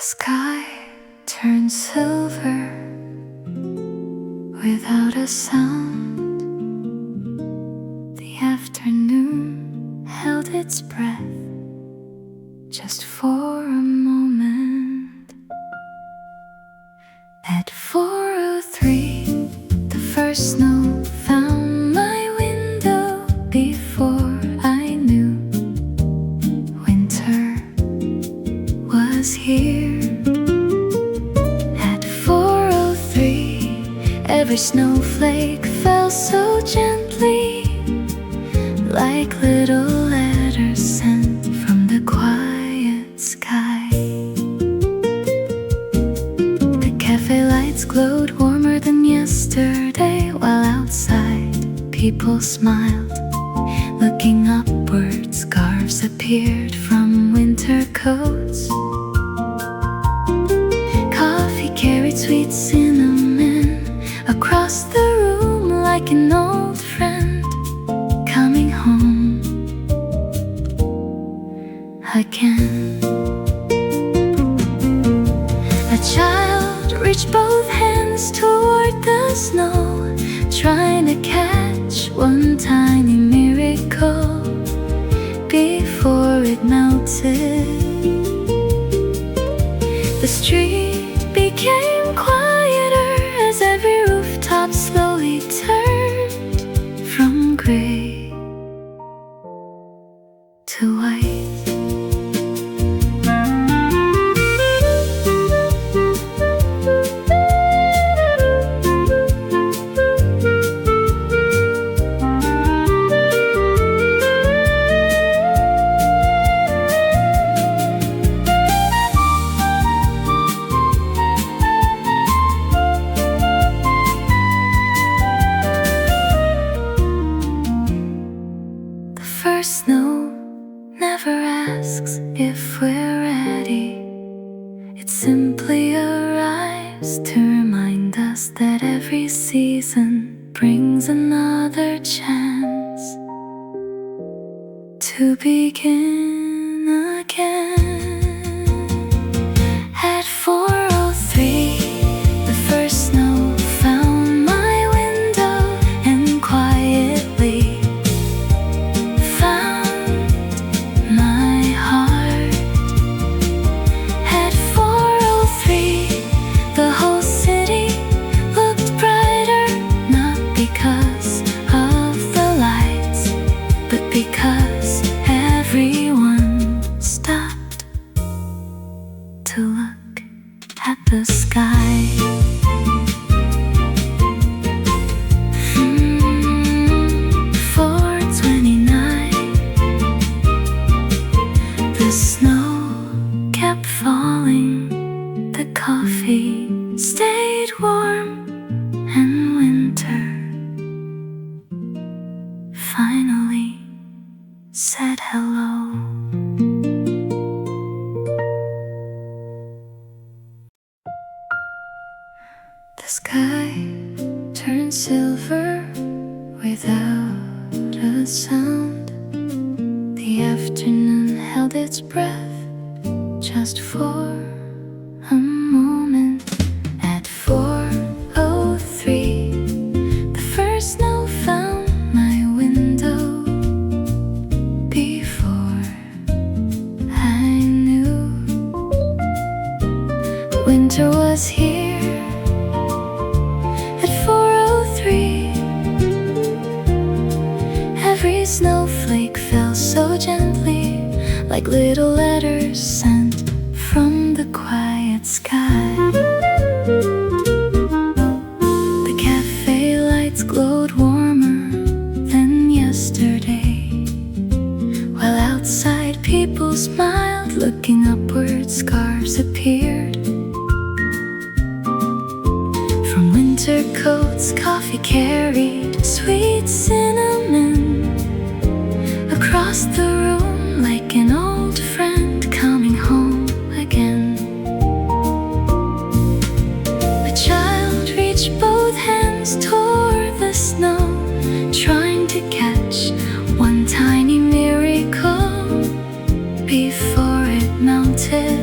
sky turned silver without a sound. The afternoon held its breath just for a moment. At 4:03, the first snow found my window before I knew winter was here. At 4:03, every snowflake fell so gently, like little letters sent from the quiet sky. The cafe lights glowed warmer than yesterday, while outside people smiled. Looking upward, scarves appeared from winter coats. Coffee carried sweet cinnamon across the room like an old friend coming home again. A child reached both hands toward the snow, trying to catch one tiny miracle before it melted. The street became quieter as every rooftop slowly turned from gray to white. First snow never asks if we're ready. It simply arrives to remind us that every season brings another chance to begin again. At 4:03, the first snow found my window and quietly because everyone stopped to look at the sky. 4:29, the snow kept falling, the coffee stayed warm, and winter finally said hello. The sky turned silver without a sound. The afternoon held its breath just for a moment. At 4:03, the first snow found my window before I knew winter was here. At 4:03, every snowflake fell so gently, like little letters sent from the quiet sky. The cafe lights glowed warmer than yesterday, while outside people smiled. Looking upward, scarves appeared from winter coats. Coffee carried sweet cinnamon across the room like an old friend coming home again. A child reached both hands toward the snow, trying to catch one tiny miracle before it melted.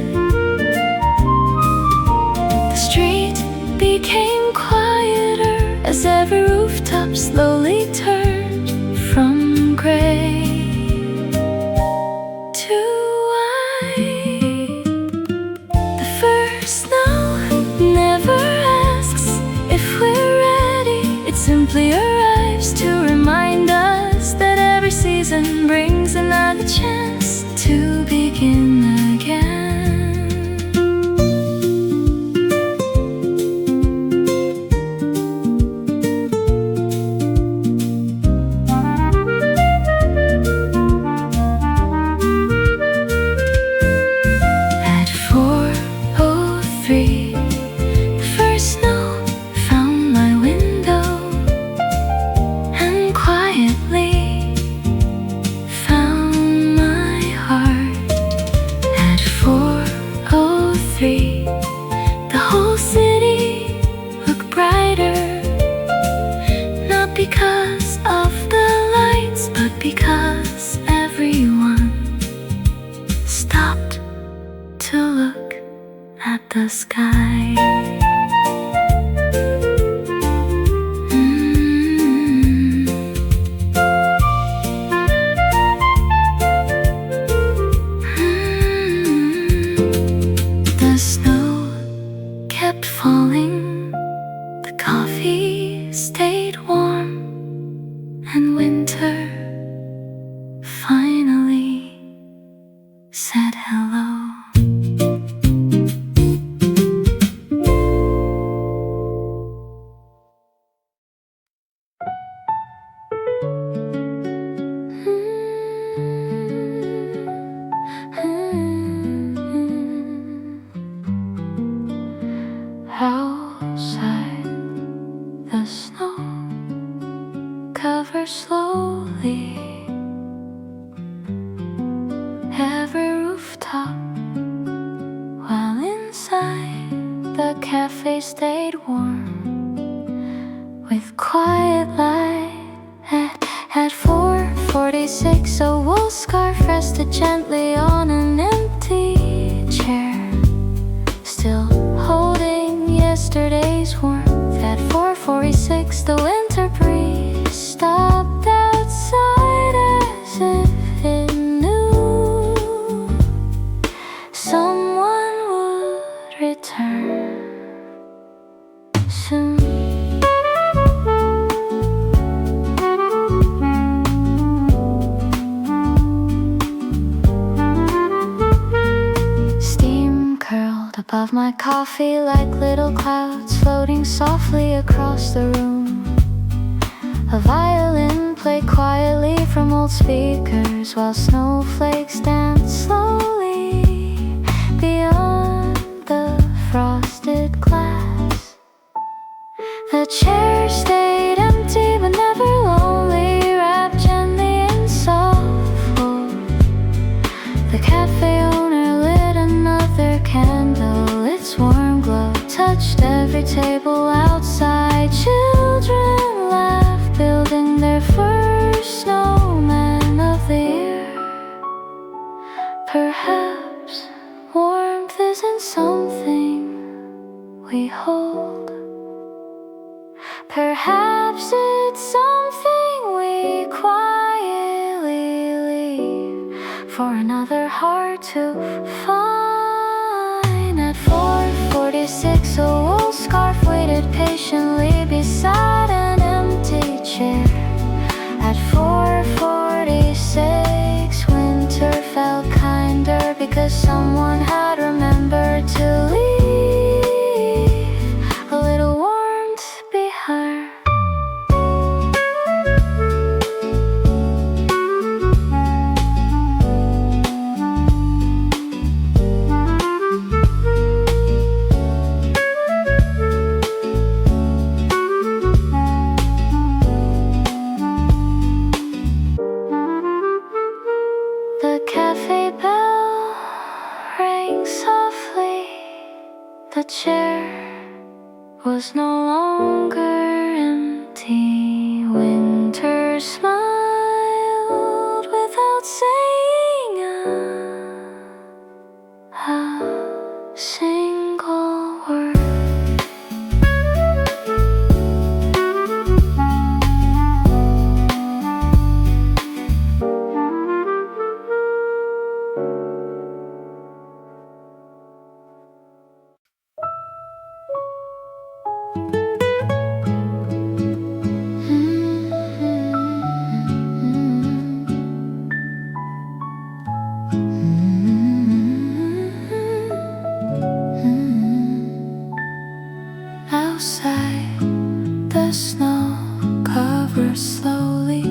slowly turned from gray to white. The first snow never asks if we're ready. It simply arrives to remind us that every season brings another chance to begin again. The whole city looked brighter, not because of the lights, but because everyone stopped to look at the sky. The snow kept falling, the coffee stayed warm, and winter finally said hello. Outside, the snow covers slowly every rooftop, while inside the cafe stayed warm with quiet light. At 4:46, a wool scarf rested gently on an empty chair, still holding yesterday's warmth. At 4:46, the winter breeze stopped outside as if it knew someone would return soon. Steam curled above my coffee like little clouds floating softly across the room. A violin played quietly from old speakers while snowflakes danced slowly beyond the frosted glass. The chairs stayed empty but never lonely, wrapped gently in soft wool. The cafe owner lit another candle, its warm glow touched every table outside. Children laughed, building their first snowman of the year. Perhaps warmth isn't something we hold. Perhaps it's something we quietly leave for another heart to find. At 4:46, a wool scarf waited patiently beside an empty chair. At 4:46, winter felt kinder because someone had remembered to leave a little warmth behind. The cafe bell rang softly. The chair was no longer empty. Winter smiled without saying a single word. outside, the snow covers slowly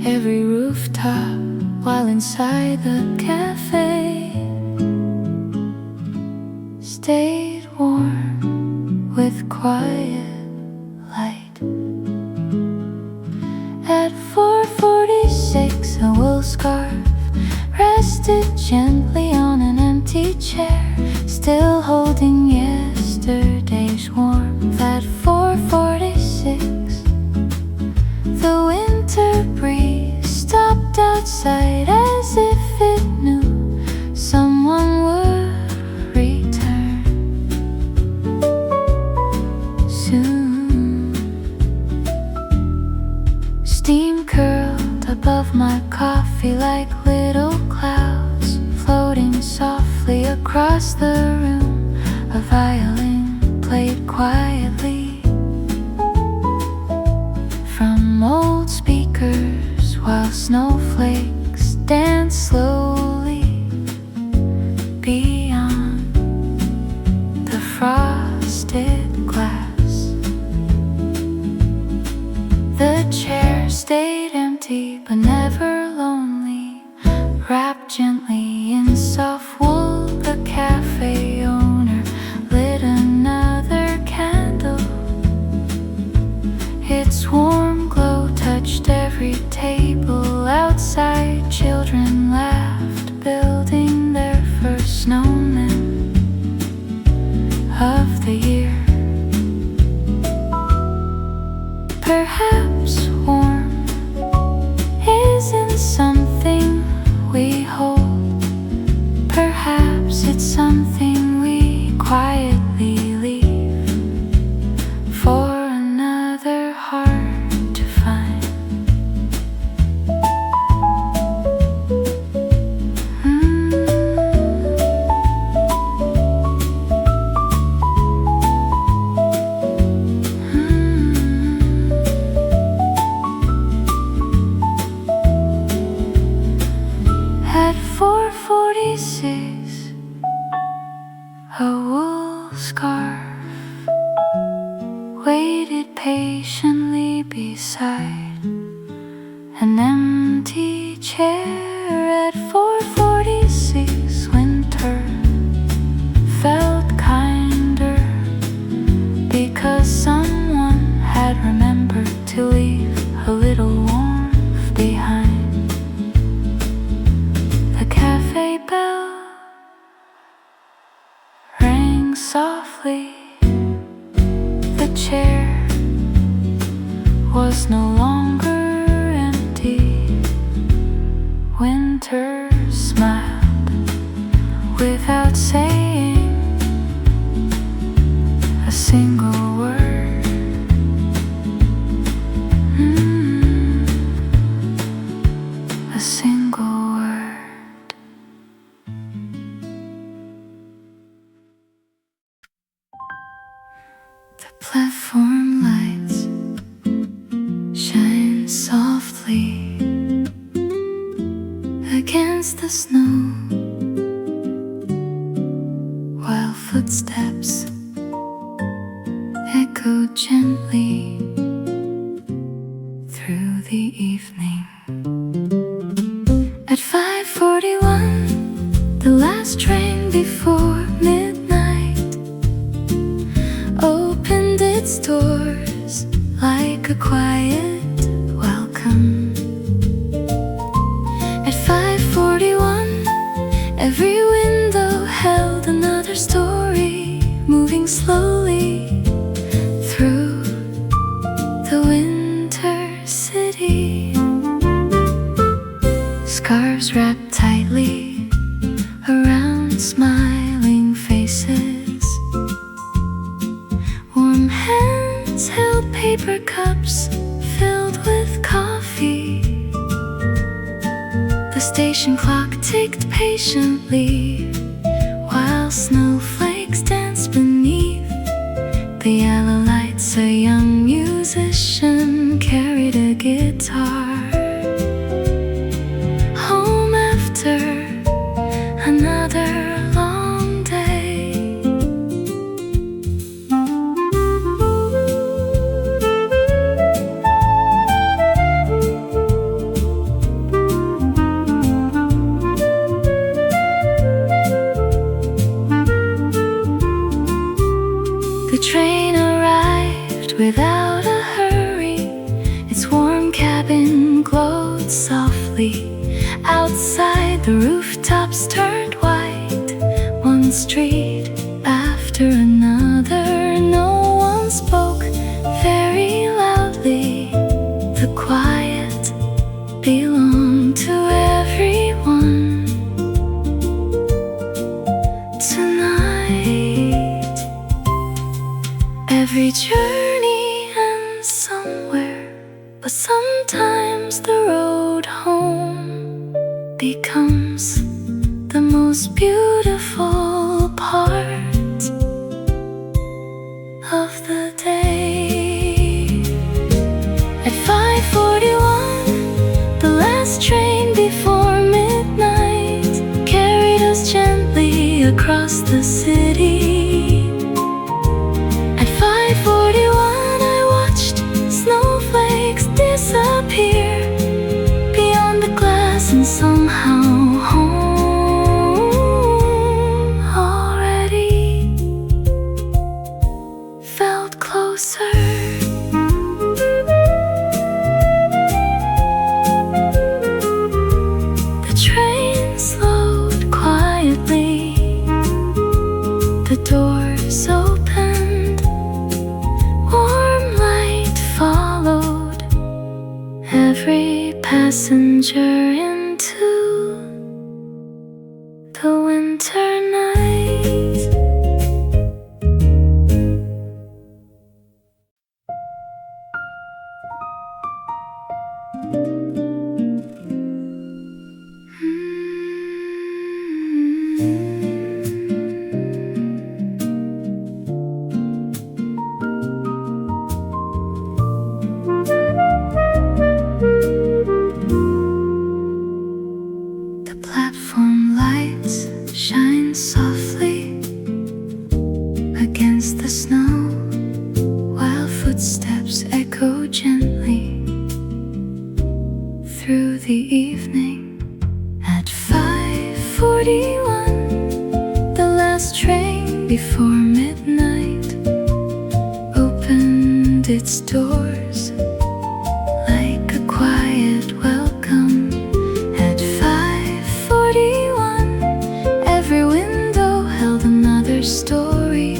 every rooftop, while inside the cafe stayed warm with quiet light. At 4:46, a wool scarf rested gently on an empty chair, still holding yesterday's warmth. At 4:46, the winter breeze stopped outside as if it knew someone would return soon. Steam curled above my coffee like little clouds floating softly across the room. A violin played quietly from old speakers, while snowflakes danced slowly beyond the frosted glass. The chair stayed empty but never lonely, wrapped gently in soft wool. The cafe owner lit another candle. Its warm glow touched every table outside. Children laughed, building their first snowman of the year. Perhaps warm isn't something we hold. Perhaps it's something we quietly leave for another heart to find. At 4:46, a wool scarf waited patiently beside an empty chair. At 4:46, winter felt kinder because someone had remembered to leave a little warmth behind. The cafe bell rang softly. The chair was no longer empty. Winter smiled without saying a single word. A single word. The platform lights shine softly against the snow, while footsteps echo gently through the evening. At 5:41, the last train before midnight opened its doors like a quiet welcome. At 5:41, every window held another story, moving slowly through the winter city. Scarves wrapped tightly around smiling faces. Warm hands held paper cups filled with coffee. The station clock ticked patiently while snowflakes danced beneath the yellow lights. A young musician carried a guitar home after another long day. train arrived without a hurry. Its warm cabin glowed softly. Outside, the rooftops turned white. One street after another, no one spoke very loudly. The quiet belonged to everyone. Tonight, every journey ends somewhere, but sometimes the road home becomes the most beautiful part of the day. At 5:41, the last train before midnight carried us gently across the city. At 5:41, I watched snowflakes disappear beyond the glass, and somehow home already felt closer. The train slowed quietly. The doors opened. Warm light followed every passenger into the winter night. The platform lights shine softly against the snow, while footsteps echo gently through the evening. At 5:41, the last train before midnight opened its doors like a quiet welcome. At 5:41, every window held another story,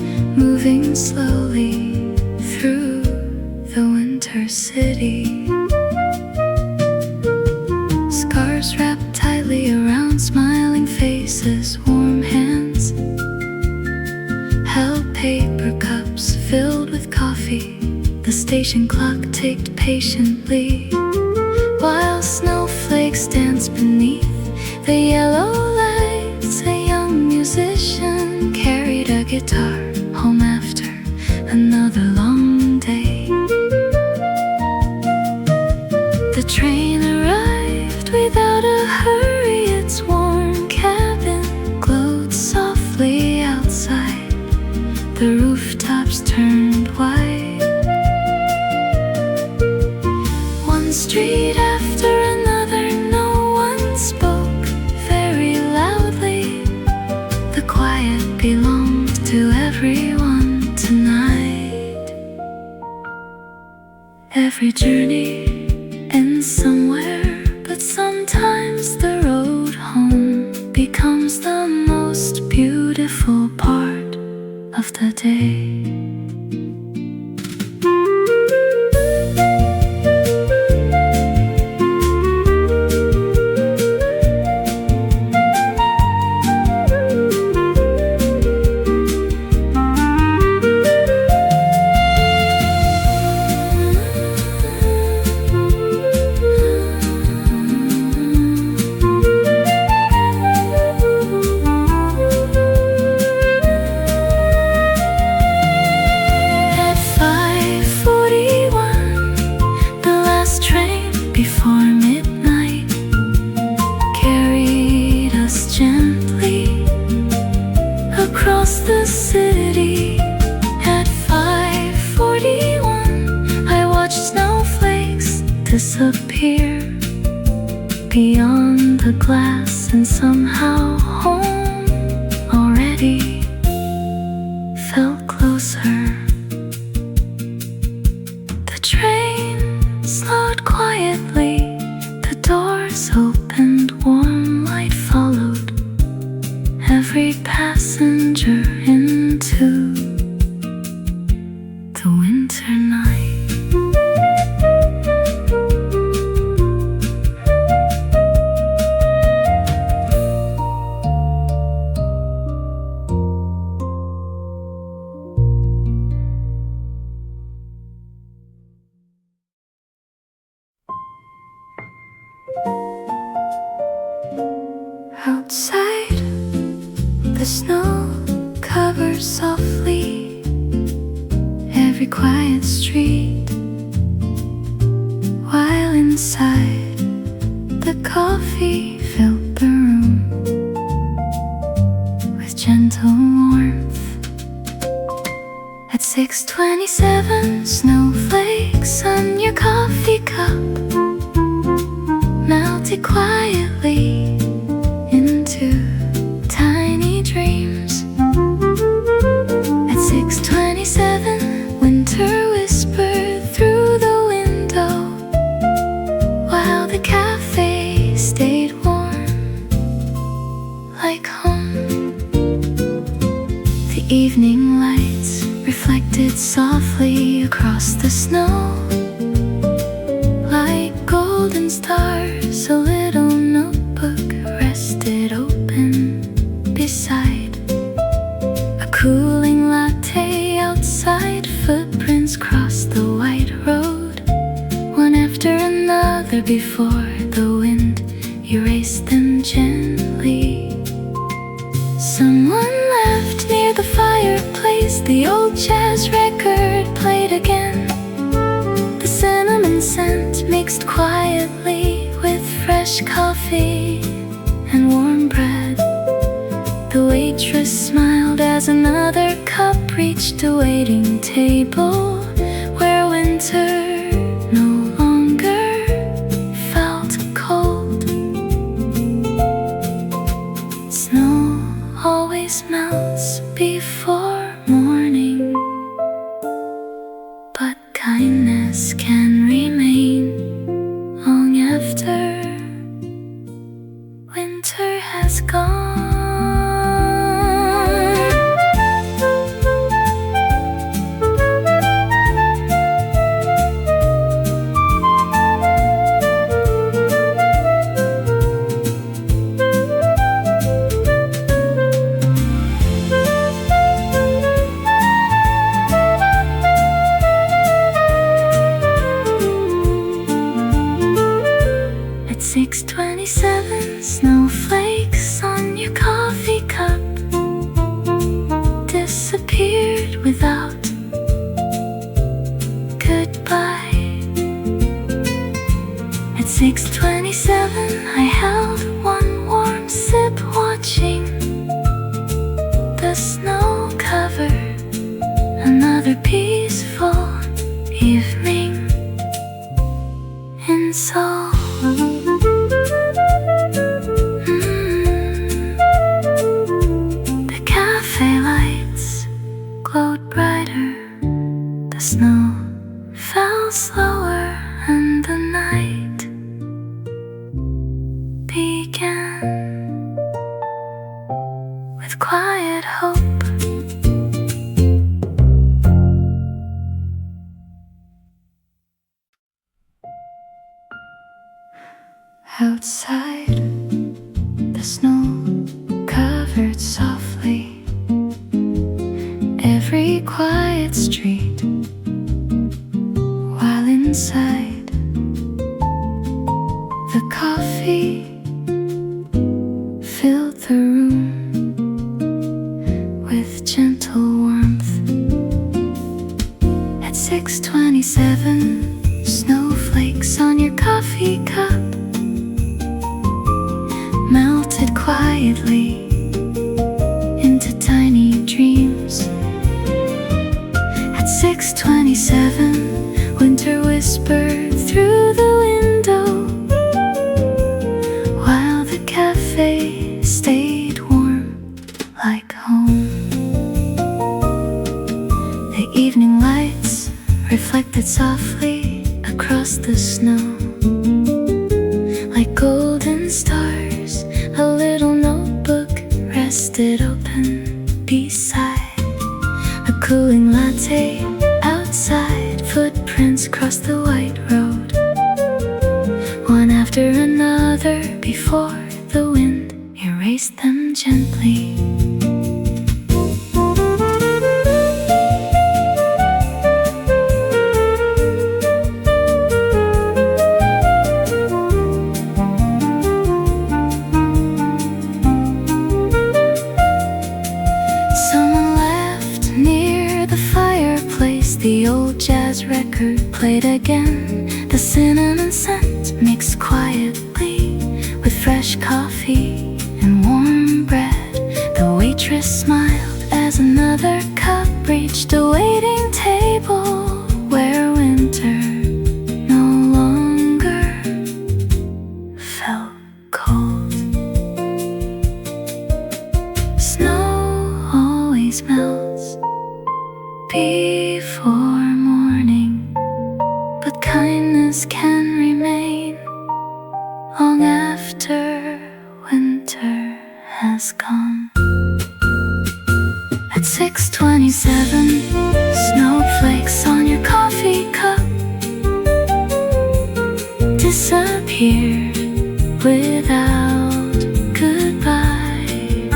moving slowly through the winter city. Scarves wrapped tightly around smiling faces, warm hands held paper cups filled with coffee. The station clock ticked patiently, while snowflakes danced beneath the yellow lights. A young musician carried a guitar home after another long day. The train arrived without a hurry. Its warm cabin glowed softly outside. The rooftops turned white. One street after another, no one spoke very loudly. The quiet belonged to everyone tonight. Every journey ends somewhere, but sometimes the road home becomes the most beautiful part of the day. The city. At 5:41, I watched snowflakes disappear beyond the glass, and somehow home already felt closer. every passenger into the winter night. Outside, the snow covers softly every quiet street, while inside, the coffee filled the room with gentle warmth. At 6:27, snowflakes on your coffee cup melted quietly into tiny dreams. At 6:27, winter whispered through the window, while the cafe stayed warm like home. The evening lights reflected softly across the snow like golden stars. A little notebook rested open beside a cooling latte outside. Footprints crossed the white road, one after another, before the wind erased them gently. Someone left near the fireplace. The old jazz record played again. The cinnamon scent mixed quietly with fresh coffee and warm bread. The waitress smiled as another cup reached a waiting table where winter no longer felt cold. Snow always melts before morning, but kindness can remain long after winter has gone. At 6:27, snowflakes on your coffee cup disappeared without goodbye. At 6:27, I held one warm sip, watching the snow cover another peaceful evening in Seoul. The cafe lights glowed brighter, the snow fell slower, and the night began with quiet hope. Outside, the snow covered softly every quiet street, while inside, the coffee filled the room with gentle warmth. At 6:27, snowflakes on your coffee cup melted quietly into tiny dreams. At 6:27, winter whispered through the window, while the cafe stayed warm like home. The evening lights reflected softly across the snow like golden stars. A little notebook rested twist it open beside a cooling latte outside. Footprints cross the white road, one after another, before the wind erased them gently. The old jazz record played again. The cinnamon scent mixed quietly with fresh coffee and warm bread. The waitress smiled as another cup reached a waiting table where winter no longer felt cold. Snow always melts before morning, but kindness can remain long after winter has gone. At 6:27, snowflakes on your coffee cup disappeared without goodbye.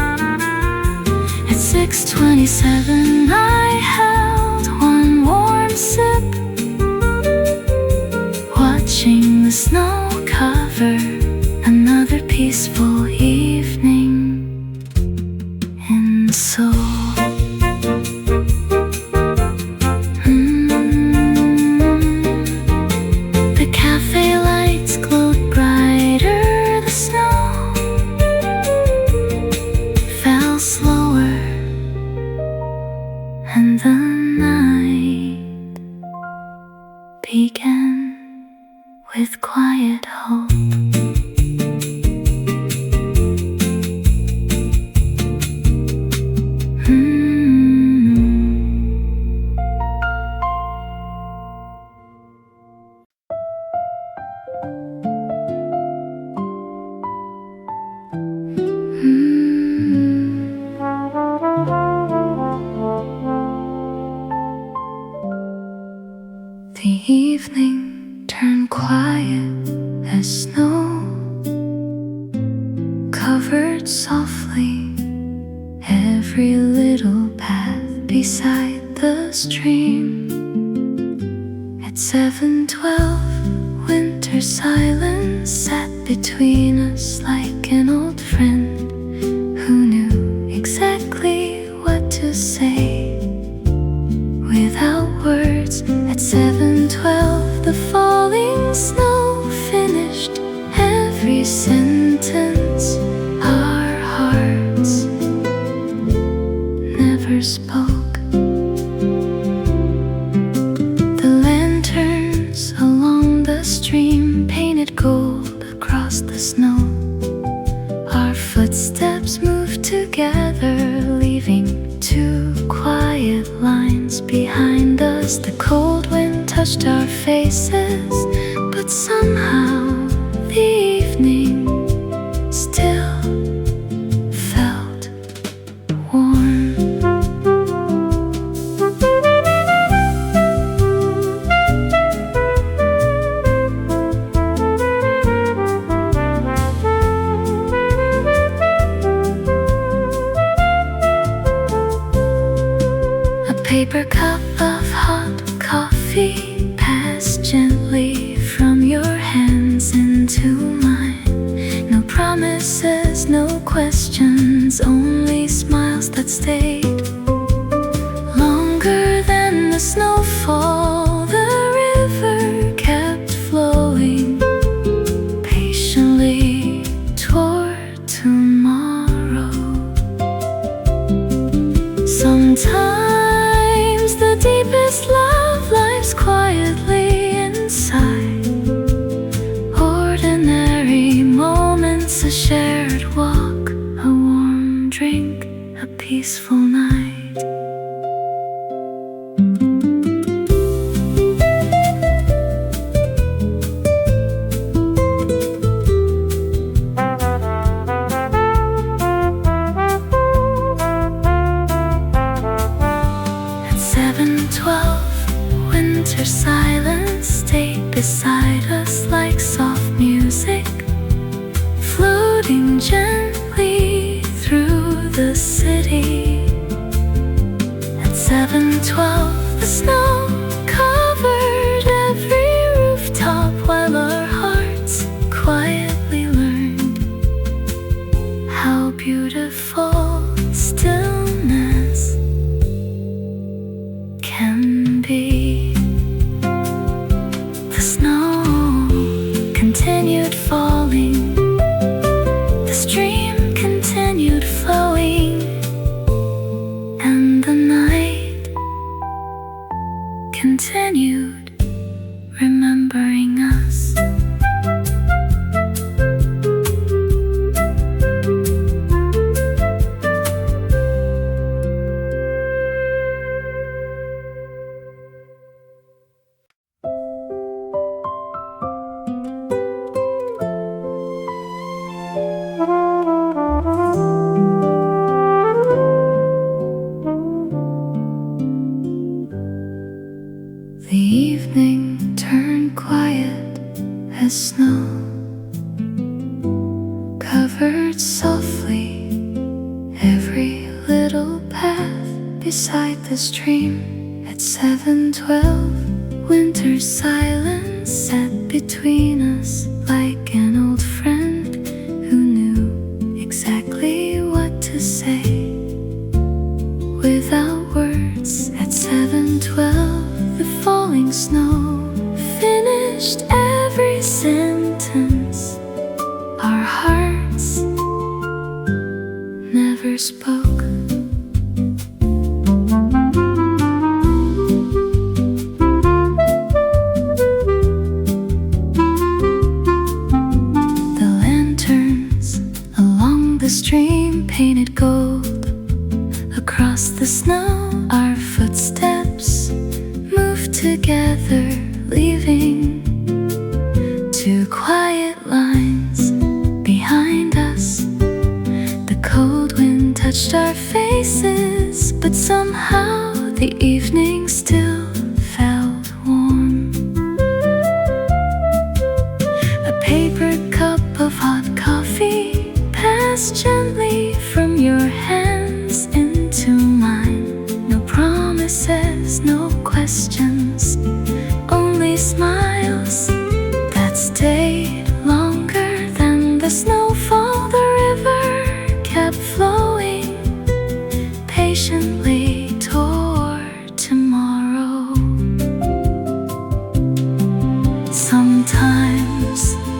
At 6:27, I held one warm sip, watching the snow cover another peaceful evening in Seoul. The cafe lights glowed brighter, the snow fell slower, and the night began with quiet hope. The evening turned quiet as snow covered softly every little path beside the stream. At 7:12, winter silence sat between us like an old friend who knew exactly what to say without words. At 7:12, the falling snow finished every sentence. Our hearts never spoke. The lanterns along the stream painted gold across the snow. Our footsteps moved together, leaving two quiet lines behind us. The cold wind touched our faces, but somehow the evening still felt warm. A paper cup of hot coffee passed gently from your hands into mine. No promises, no questions, only smiles that stayed longer than the snowfall. The river kept flowing patiently toward tomorrow. Sometimes the deepest love lives quietly inside ordinary moments, a shared walk, a warm drink, a peaceful night. 7:12, the snow covered every rooftop while our hearts quietly learned how beautiful stillness can be. The snow continued falling, the stream continued flowing, and the night continued remembering us. The evening turned quiet as snow covered softly every little path beside the stream. At 7:12, winter's silence sat between us like an old friend who knew exactly what to say without words. At 7:12, the falling snow finished every sentence. Our hearts never spoke. The lanterns along the stream painted gold across the snow. Our footsteps moved together, leaving two quiet lines behind us. The cold wind touched our faces, but somehow the evening still felt warm. A paper cup of hot coffee passed gently from your hands into mine. No promises, no questions, only smiles that stayed longer than the snowfall. The river kept flowing patiently toward tomorrow. Sometimes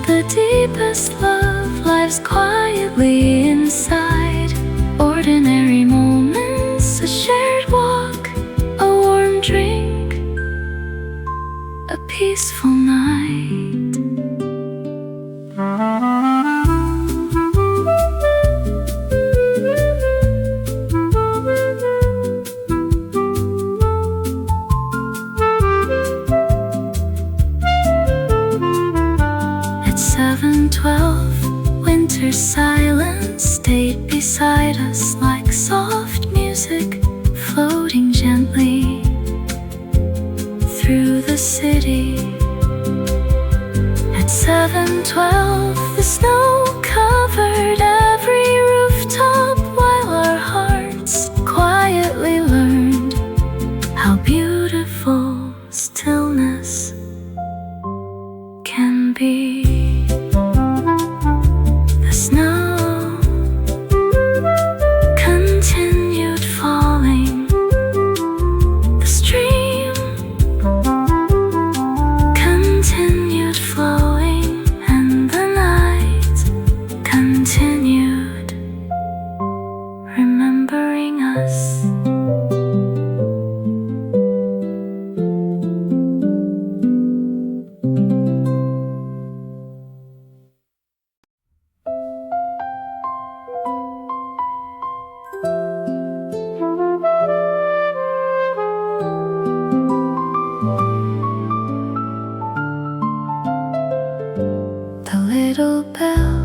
the deepest love lives quietly inside ordinary moments, a shared walk, a warm drink, a peaceful night. At 7:12, winter's silence stayed beside us like soft music floating gently through the city. At 7:12, the snow covered every rooftop while our hearts quietly learned how beautiful stillness can be. The snow continued falling, the stream continued flowing, and the night continued remembering us. The little bell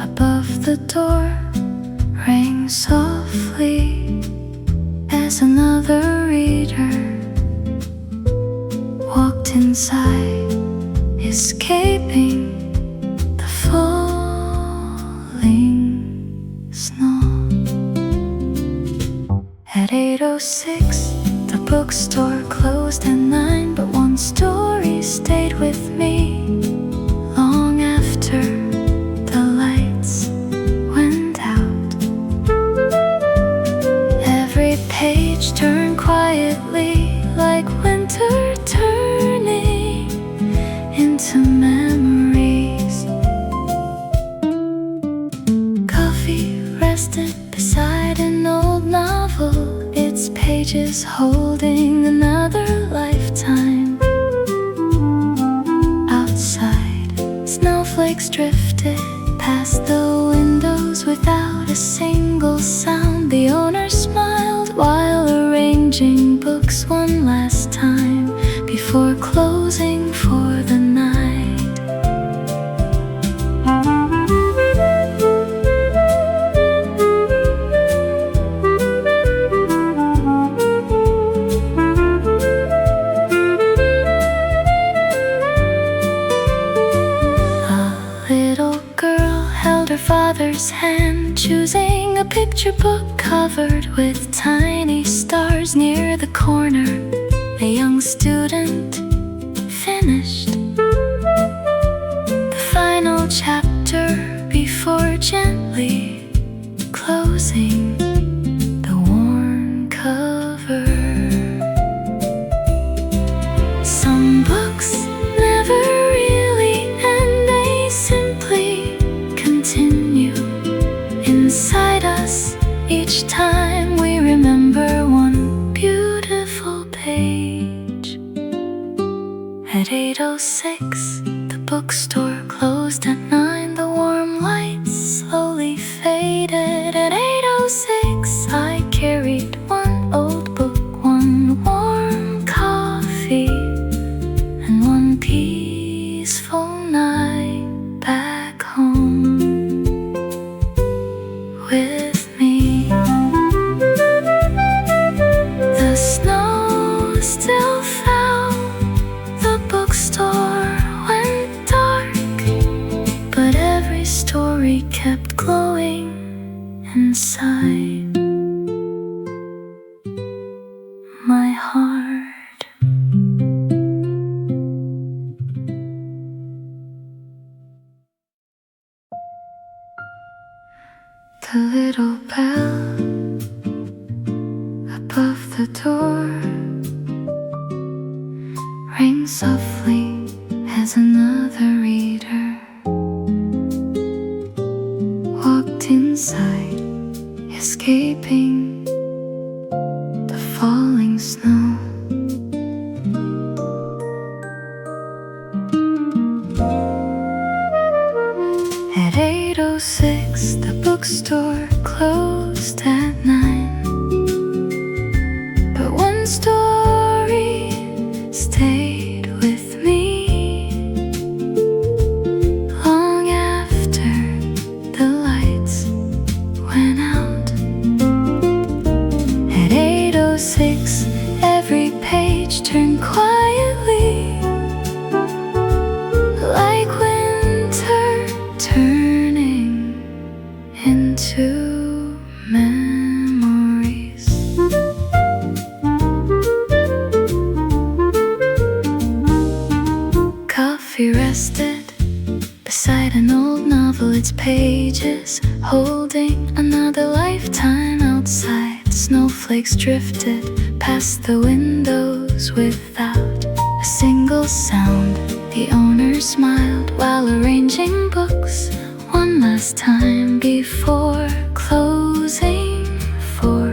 above the door rang softly as another reader walked inside, escaping the falling snow. At 8:06, the bookstore closed at 9, but one story stayed with me long after the lights went out. Every page turned quietly like winter turning into memories. Coffee rested beside an old novel, its pages holding another lifetime. Outside, snowflakes drifted past the windows without a single sound. The owner smiled while arranging books one last time before closing for the night. Her father's hand, choosing a picture book covered with tiny stars. Near the corner, a young student finished the final chapter before gently closing the worn cover. Some books never really end, they simply continue inside us each time we remember one beautiful page. At 8:06, the bookstore closed. At 9, the warm lights slowly faded. At 8:06, I carried one old book, one warm coffee, and one peaceful night back home with me. The snow still fell, the bookstore went dark, but every story kept glowing inside my heart. The little bell above the door rings softly as another reader walked inside, escaping the falling snow. At 8:06, the bookstore closed. At 9, but one story stayed with me long after the lights went out. At 8:06, every page turned quietly like winter turning into memories. Coffee rested beside an old novel, its pages holding another lifetime. Outside, snowflakes drifted past the windows without a single sound. The owner smiled while arranging books one last time before closing for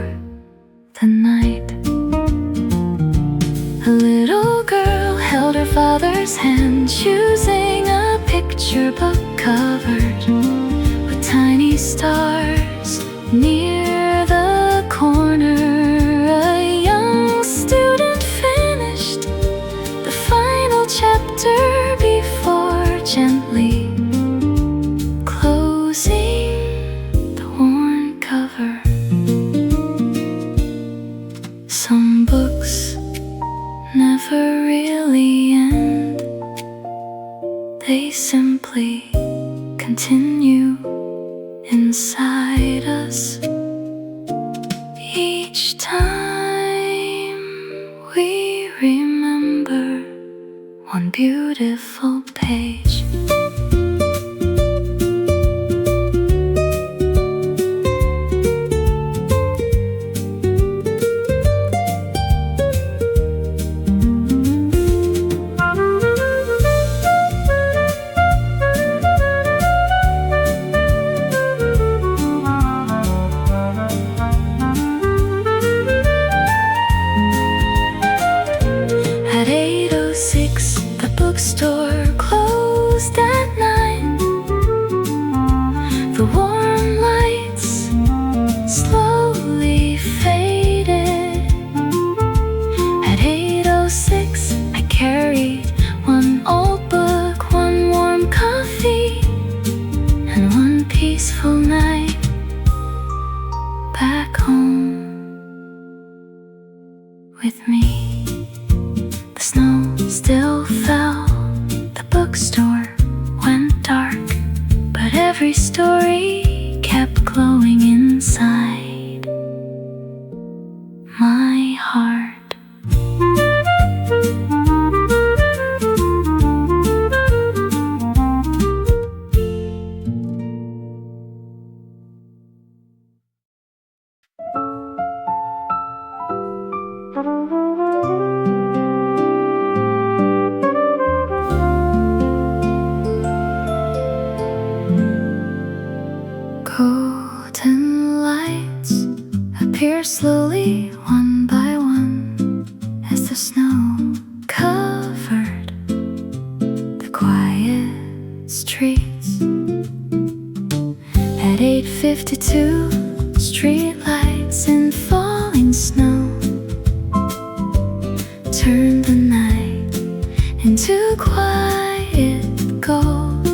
the night. A little girl held her father's hand, choosing a picture book covered with tiny stars. Near the corner, a young student finished the final chapter before gently closing the worn cover. Some books never really end, they simply continue inside us each time back home with me. The snow still fell, the bookstore went dark, but every story kept glowing inside my heart. Golden lights appear slowly one by one as the snow covered the quiet streets. At 8:52, streetlights in falling snow turned the night into quiet gold.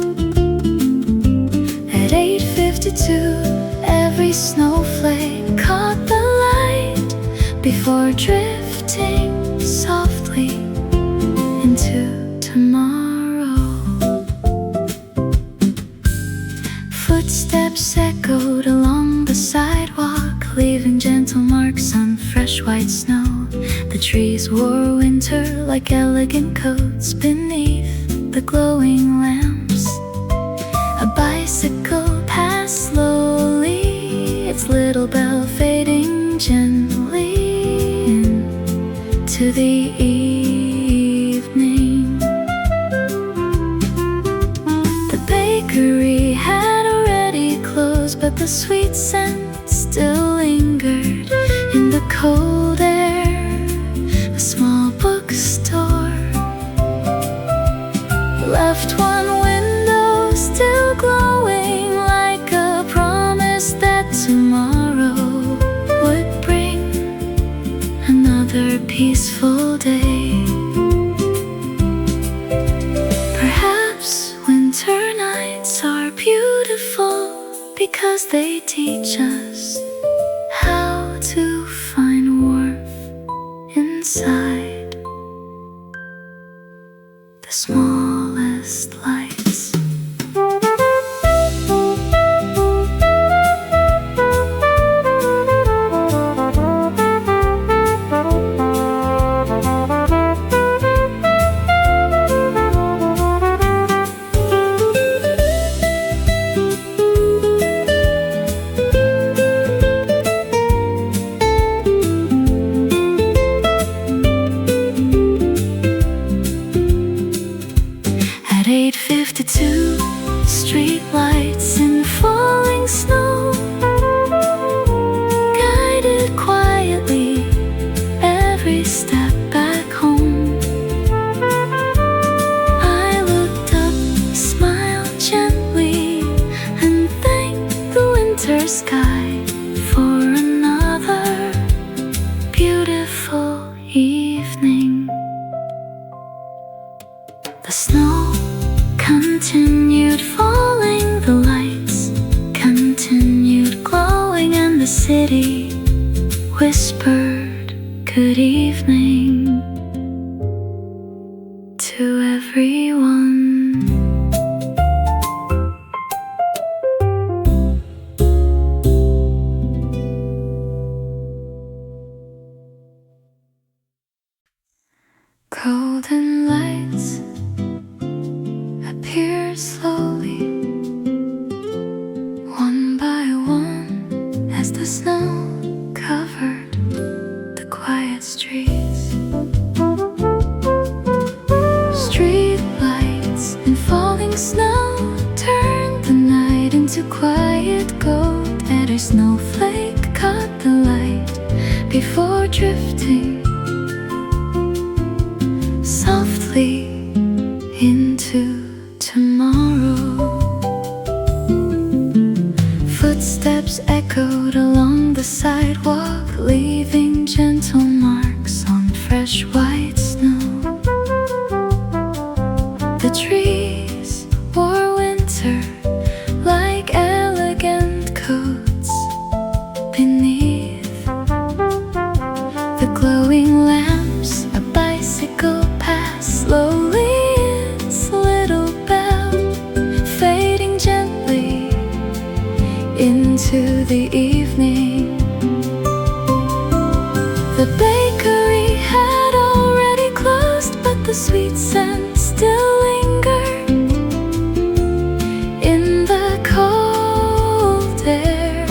At 8:52, every snowflake caught the light before drifting softly into tomorrow. Footsteps echoed along the sidewalk, leaving gentle marks on fresh white snow. The trees wore winter like elegant coats beneath the glowing lamps. A bicycle passed slowly, its little bell fading gently into the evening. The bakery had already closed, but the sweet scent still lingered in the cold air. A small bookstore left one window still glowing, like a promise that tomorrow would bring another peaceful day. Perhaps winter nights are beautiful because they teach us how to find warmth inside the smallest lights. At 8:52, streetlights in falling snow guided quietly every step back home. I looked up, smiled gently, and thanked the winter sky for another beautiful evening. The snow continued falling, the lights continued glowing, and the city whispered good evening to everyone. Golden lights appear slowly, one by one, as the snow covered the quiet streets. Street lights and falling snow turned the night into quiet gold. Every snowflake caught the light before drifting softly into tomorrow. Footsteps echoed along the sidewalk, leaving gentle marks on fresh white snow. The trees wore winter like elegant coats beneath The bakery had already closed, but the sweet scent still lingered in the cold air.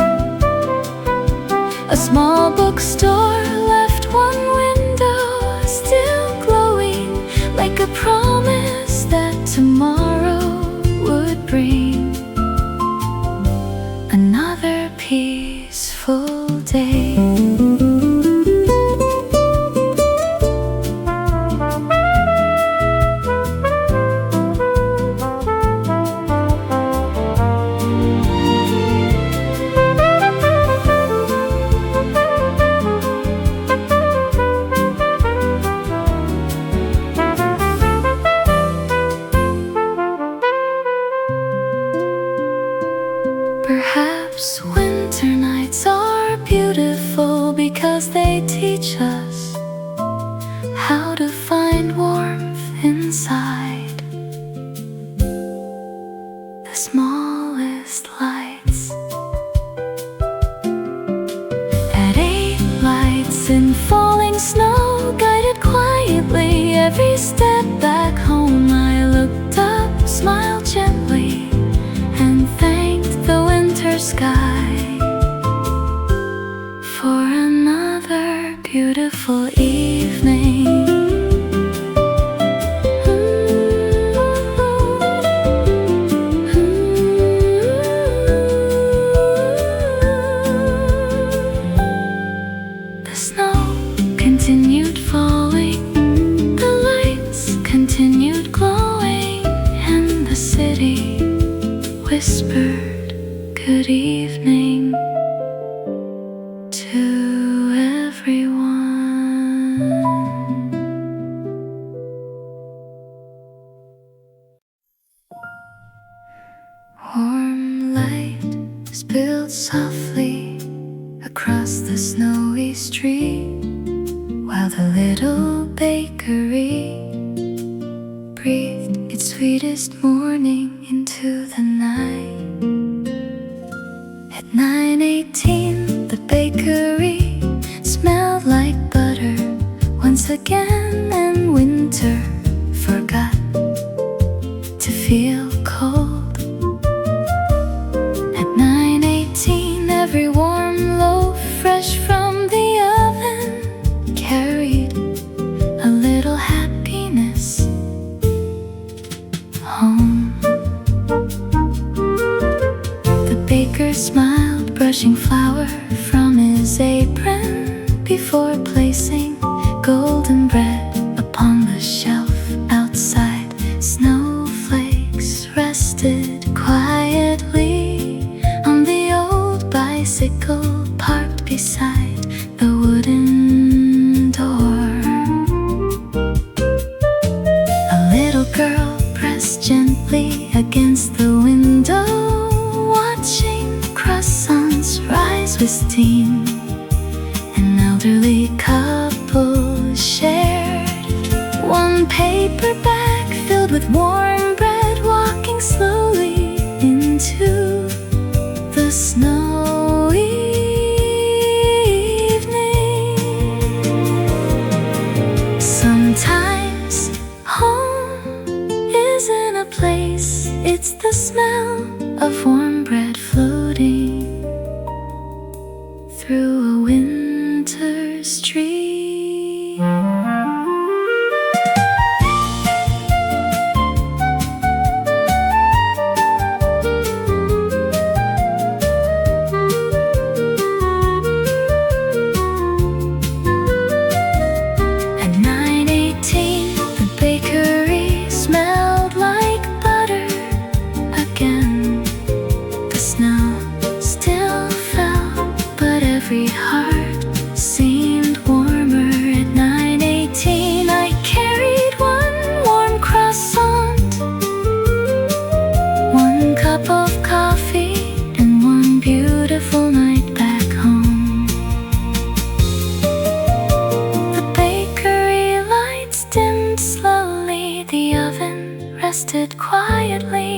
A small bookstore left one window still glowing, like a promise that tomorrow would bring another peaceful day. Perhaps winter nights are beautiful because they teach us how to find warmth inside the smallest lights. At 8 lights in falling snow, guided quietly every step back home, I looked up, smiled gently, and thanked the winter sky for another beautiful evening. The snow continued falling, the lights continued glowing, and the city whispered good evening to everyone. Warm light spilled softly across the snowy street, while the little bakery breathed its sweetest morning into the night. At 9:18, the bakery smelled like butter once again, and winter forgot to feel cold. At 9:18, every warm loaf fresh from the oven carried a little happiness home. The baker smiled, brushing flour from his apron before placing golden bread upon the shelf outside. Snowflakes rested quietly on the old bicycle parked beside the wooden door. A little girl pressed gently against the window, watching croissants rise with steam. An elderly couple shared one paper bag filled with warm bread, walking slowly into the snowy evening. Sometimes home isn't a place, it's the smell of warm bread floating through a winter street. At 9:18, the bakery smelled like butter again. The snow still fell, but every heart seemed warmer. At 9:18, I carried one warm croissant, one cup of coffee, and one beautiful night back home. The bakery lights dimmed slowly, the oven rested quietly,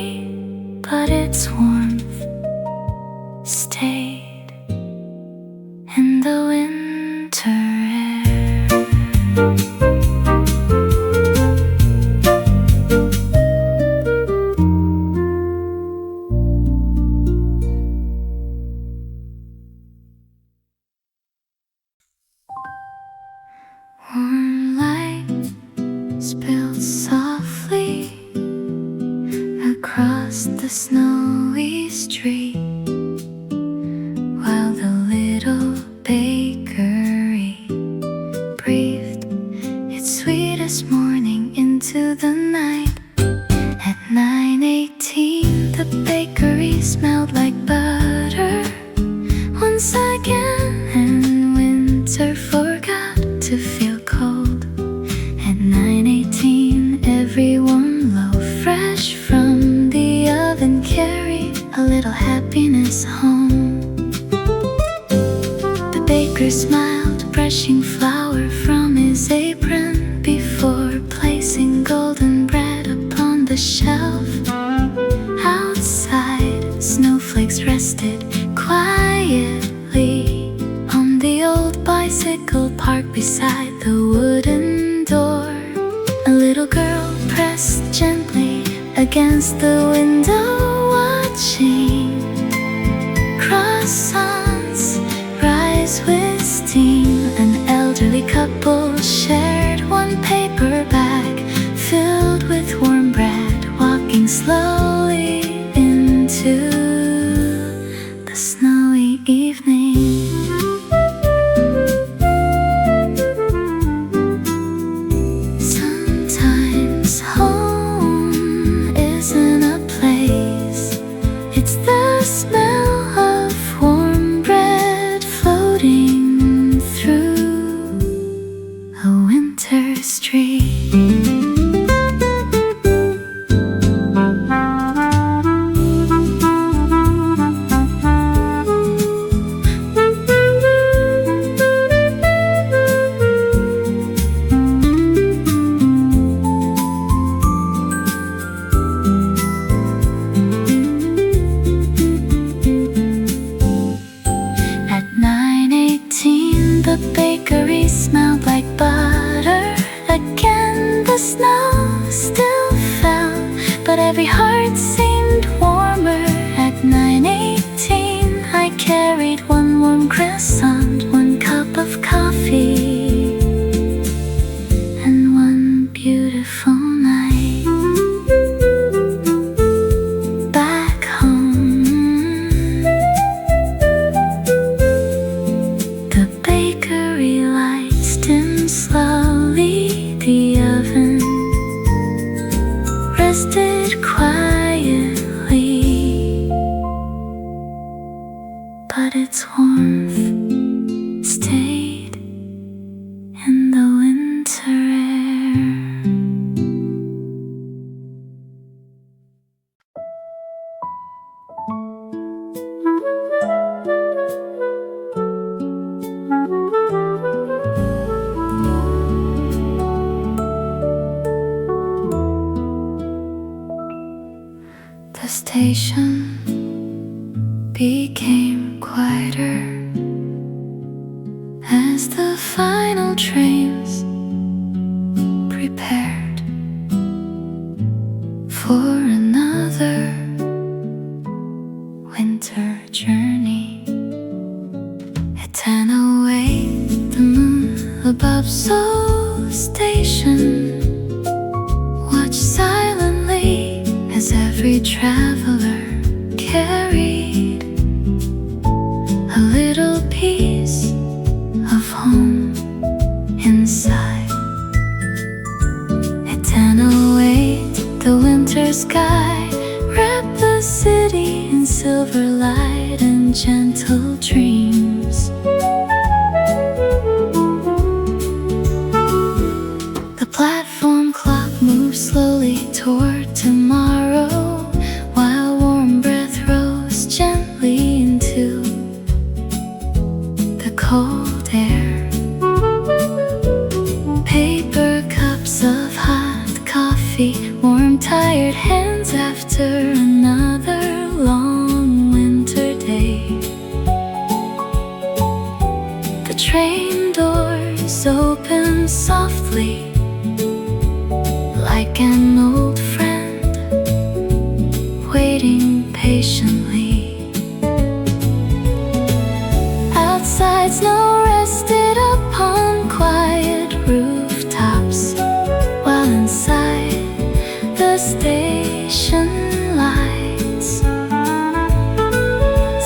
but its warmth stayed in the winter air. Warm light spills softly across the snowy street, while the little bakery breathed its sweetest morning into the night. At 9:18, the bakery smelled like butter once again, and winter forgot to feel cold. At 9:18, every warm loaf fresh from the oven carried a little happiness home. The baker smiled, brushing flour from his apron before placing golden bread upon the shelf. Outside, snowflakes rested quietly on the old bicycle parked beside the wooden door. A little girl pressed gently against the window, watching croissants rise with steam. An elderly couple shared one paper bag filled with warm bread, walking slowly into the snowy evening. Sometimes home isn't a place, it's the smell of warm bread floating through a winter street. At 9:18, the bakery smelled like butter. Again, the snow still fell, but every heart seemed warmer. At 9:18, I carried one warm croissant, one cup of coffee, and one beautiful night back home. The bakery lights dimmed slowly, the oven rested quietly, but its warmth stayed in the winter air. The station became quieter as the final trains prepared for another winter journey. At 10:08, the moon above Seoul station watched silently as every traveler carried a little piece of home inside. At 10:08, the winter sky wrapped the city in silver light and gentle dreams. The platform clock moved slowly toward tomorrow, while warm breath rose gently into the cold air. Paper cups of hot coffee, warm tired hands after another long winter day. The train doors eyes open softly, like an old friend waiting patiently. Outside, snow rested upon quiet rooftops, while inside the station lights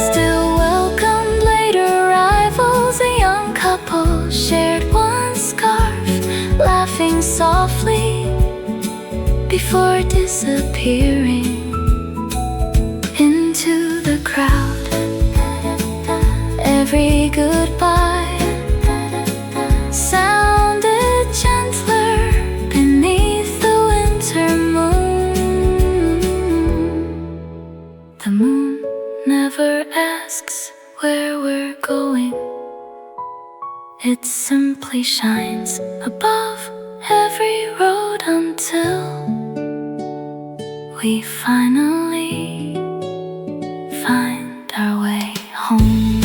still welcomed late arrivals. A young couple shared one scarf, laughing softly before disappearing into the crowd. Every goodbye sounded gentler beneath the winter moon. The moon never asks where we're going. It simply shines above every road until we finally find our way home.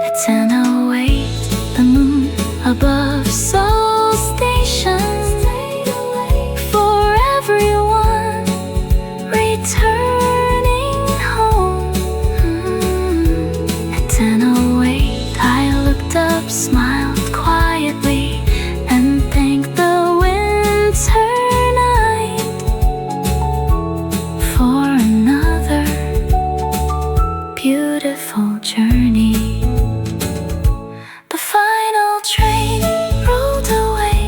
It's an await, the moon above Seoul Station, for everyone returning home. At 10:08 I looked up, smiled quietly, and thanked the winter night for another beautiful journey. The final train rolled away,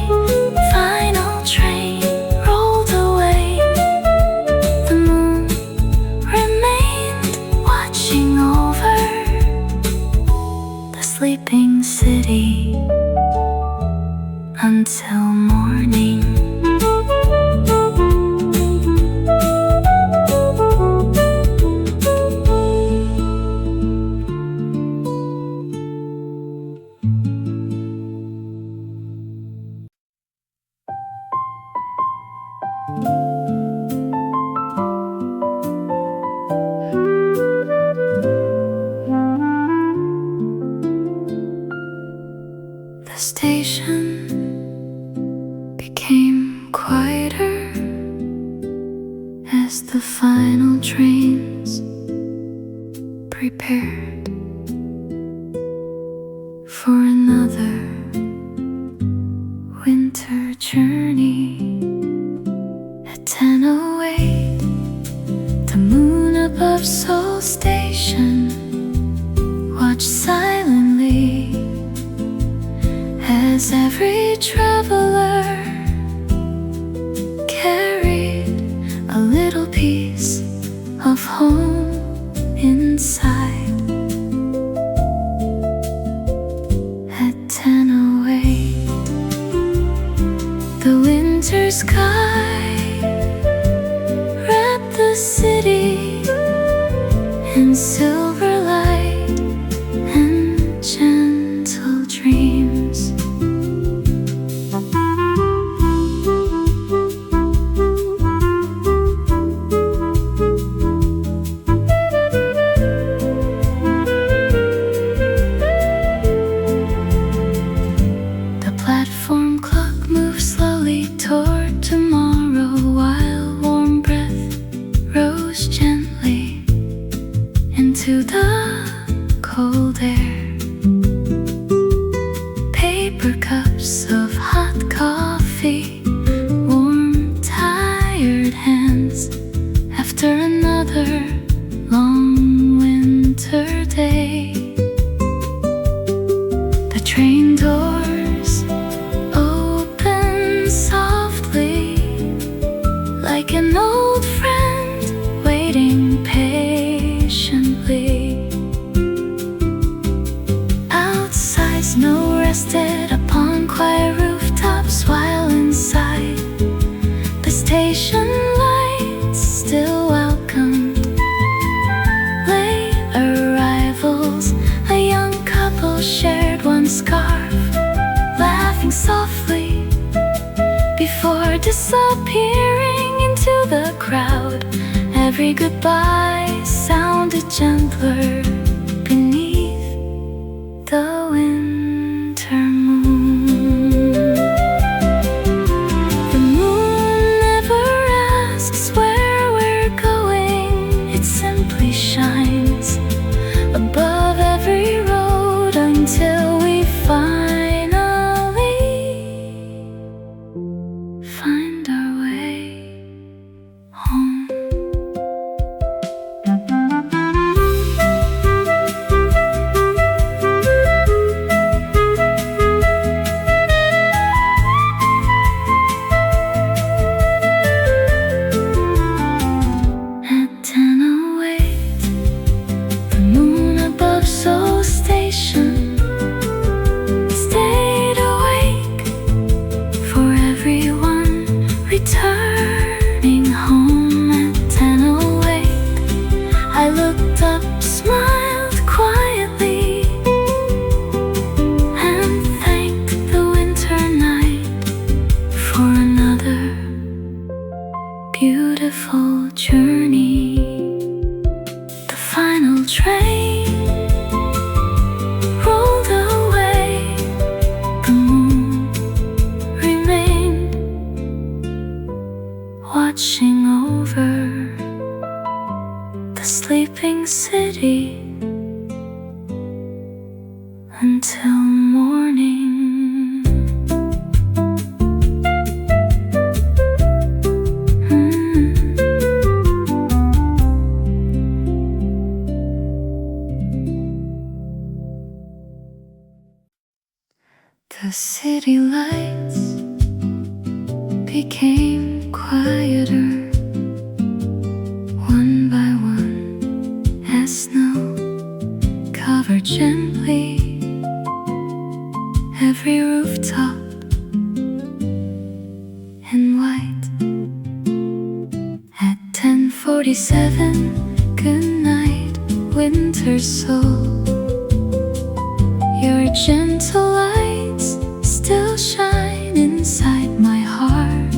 final train rolled away. The moon remained watching over the sleeping city until morning. The station became quieter as the final trains prepared for another winter journey. At 10:08, the moon above Seoul Station watched silently as every traveler carried a little piece of home inside. At 10:08, the winter sky wrapped the city in silver light and gentle dreams. The platform clock moved slowly toward tomorrow, while warm breath rose gently into the cold air. Paper cups of hot coffee warmed tired hands after another long winter day. The train doors open softly, like an old friend waiting patiently. Outside, snow rested upon quiet rooftops, while inside the station lights still welcomed late arrivals. A young couple shared one scarf, laughing softly before disappearing into the crowd. Every goodbye sounded gentler beneath the winter moon. The moon never asks where we're going, it simply shines above every road until we finally find our way home. At 10:08, the moon above Seoul station stayed awake for everyone returning home. At 10:08, I looked up, smiled quietly, and thanked the winter night for another beautiful journey. The final train rolled away. The moon remained watching over the sleeping city until morning. The city lights became quieter one by one as snow covered gently every rooftop in white. At 10:47, good night, winter soul. Your gentle lights still shine inside my heart.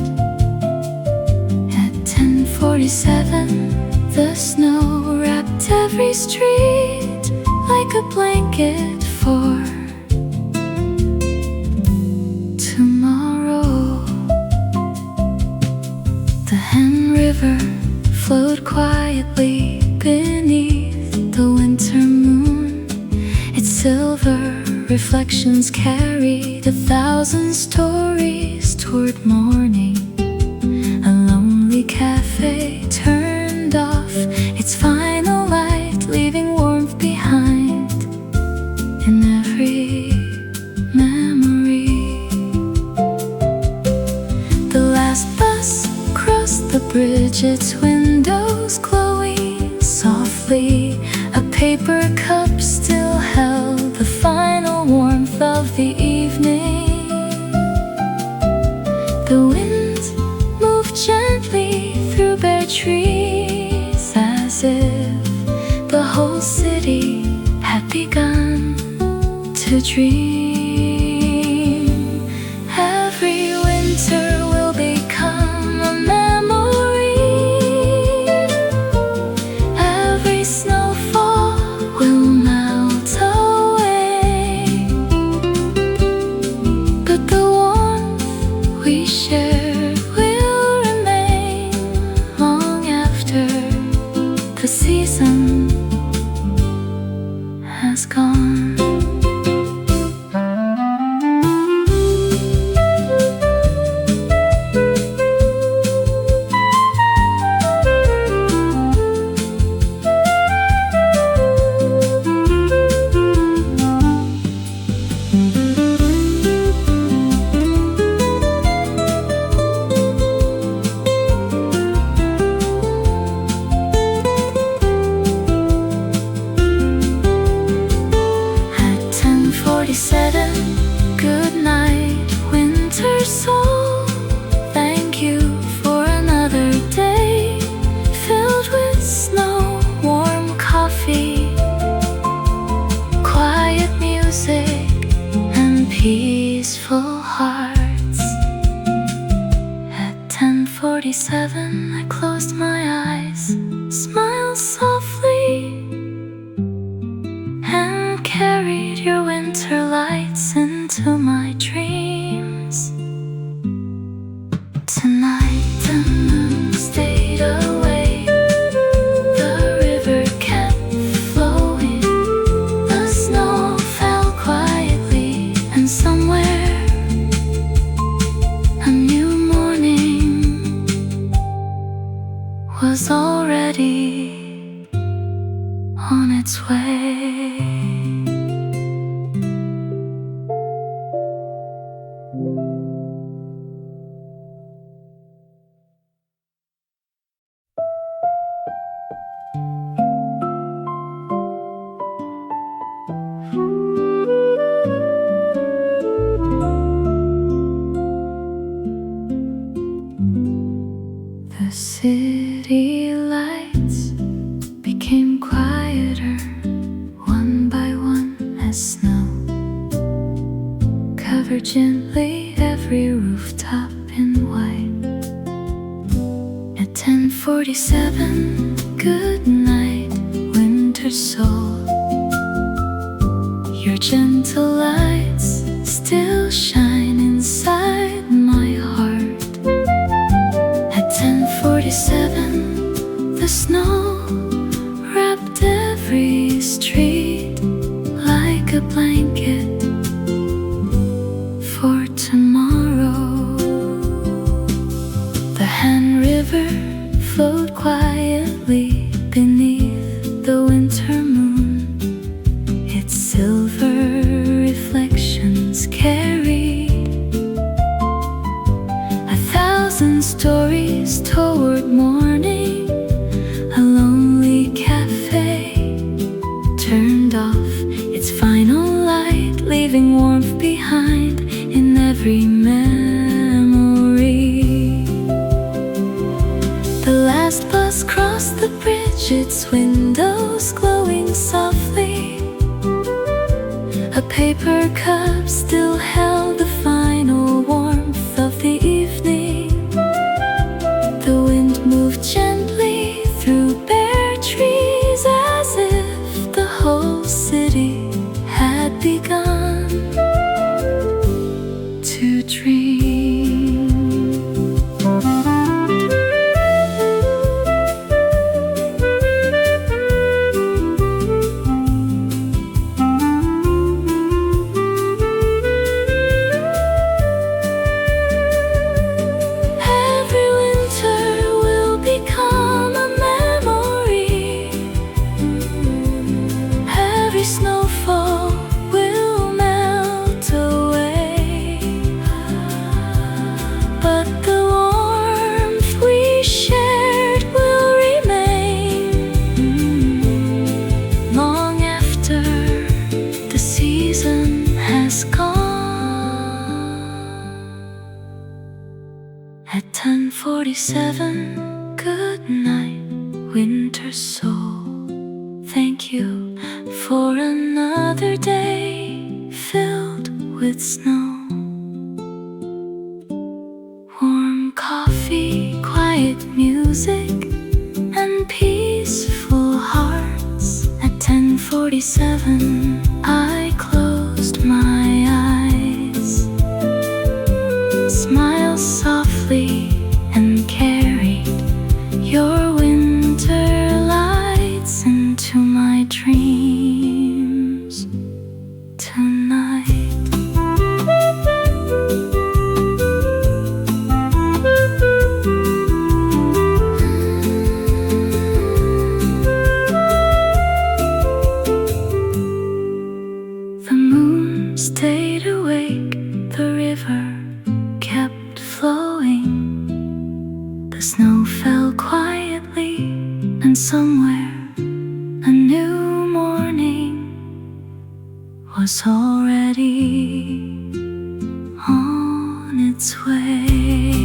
At 10:47, the snow wrapped every street like a blanket for tomorrow. The Han River flowed quietly beneath the winter moon. Its silver reflections carried 1,000 stories toward morning. A lonely cafe turned off its final light, leaving warmth behind in every memory. The last bus crossed the bridge, its windows glowing softly. A paper cup still held the final warmth of the evening. The wind moved gently through bare trees as if the whole city had begun to dream. Every winter will become a memory. Every snowfall will melt away, but the warmth we shared will remain long after the season has gone. Good night, winter soul. Thank you for another day filled with snow, warm coffee, quiet music, and peace. peaceful hearts. At 10:47 I closed my eyes, smiled softly, and carried your winter lights into my dreams. Tonight the moon stayed away, the river kept flowing, the snow fell quietly, and somewhere a new morning was already on its way. The city lights became quieter one by one as snow covered gently every rooftop in white. At 10:47, good night, winter soul. Your gentle lights still shine inside my heart. At 10:47, the snow wrapped every street like a blanket for tomorrow. The Han River flowed quietly beneath the winter moon. Its silver reflections carried 1,000 stories toward morning. A lonely cafe turned off its final light, leaving warmth behind in every memory. The last bus crossed the bridge, its windows glowing softly. A paper cup still held the final warmth of the evening. The wind moved gently through bare trees as if the whole city had begun to dream. Every winter will become a memory. Every snowfall will melt away, but the warmth we shared will remain long after the season has gone. At 10:47, good night, winter soul. Thank you for another day filled with snow. Warm coffee, quiet music, and peaceful hearts. At 10:47, I closed my eyes, smiled softly, and carried your winter lights into my dreams tonight. The moon stayed awake, the river kept flowing, the snow fell quietly, and somewhere a new morning was already on its way.